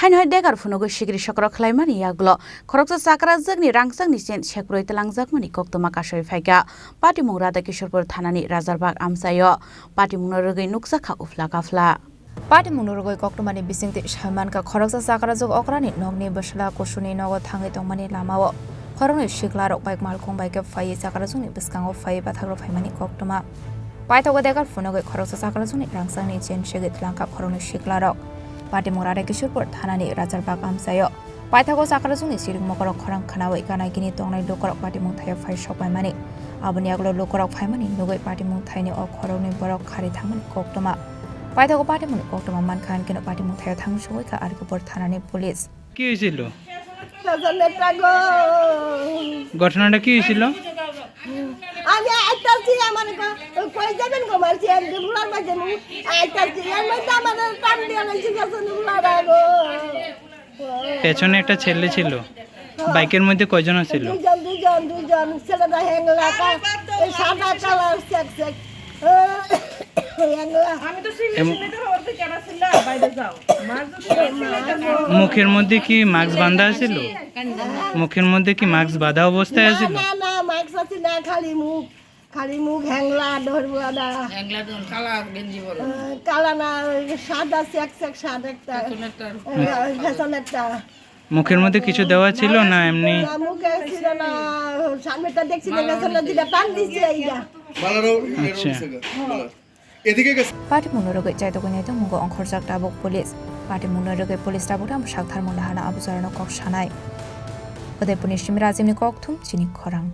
Hainhoi Degar Phunugwi Shigri Chakrajwkni Yaglo Khoroksa Chakrajwkni Rangchakni Segwi Twlangjakmani Koktwma Kasoi Phaika Patimung Rada Kishorpur Thanani Razarbag Amsayo Patimung Rogoi Nuksakha Ufla Kafla Patimung Rogoi Koktwmani Bisingti Shamanka Khoroksa Chakrajwk Okrani Nogni Bashala Koshuni Nogo Thangi Tongmani Lamao Khorangni Shiklarok Baik Malkong Baik Phai Chakrajwkni Biskango Phai Bathagro Phaimani Koktwma Paithago Degar Phunugwi Khoroksa Chakrajwkni Rangchakni Segwi Twlangka Khorangni Shiklarok Patimung Rada Kishorpur Thanani Razarbag Amsayo Paithago Chakrajwkni Siring Mokorok Khorang Khanawai Ganagini Tongnai Lokorok Patimung Thai Phai Shokmaimani Aboni Aglo Lokorok Phaimani Nugoi Patimung Thaini O Khorangni Borok Khari Thangmani Koktwma Paithago Patimung Koktwma Mankhan Kino Patimung Thai Thang Shoika Arkupur Thanani Police কি হয়েছিল ঘটনাটা কি হয়েছিল আমি আইতাছি আমার কই যাবেন গো মারছি আর বুলার মাঝে মু আইতাছি এর মধ্যে আমাদের টান দিয়ে লাইছি গেছে বুলারা গো পেছনে একটা ছেলে ছিল বাইকের মধ্যে কয়জন ছিল দুজন ছেলেটা হ্যাংলা এই সাদা কালার চেক চেক মুখের মধ্যে কি মাস্ক বাঁধা ছিল মুখের মধ্যে কি মাস্ক বাঁধা অবস্থায় ছিল না না মাস্ক আছে না খালি মুখ হ্যাংলা ধরবুয়াদা হ্যাংলা দন কালা গেঞ্জি বড় কালা না সাদা চেক চেক সাদা একটা ফ্যাশনেরটা মুখের মধ্যে কিছু দেওয়া ছিল না এমনি মুখে ছিল না সামনেটা দেখছি না গেছনা দিটা টান দিছে এইটা আচ্ছা Patimung Rogoi Chaitokni Mungo Khorjak Tabok Police Patimung Rogoi Police Tabok Shakthar Mondahana Abuzarano Kok Shanai Ode Punishim Razimni Koktwma Chini Khorang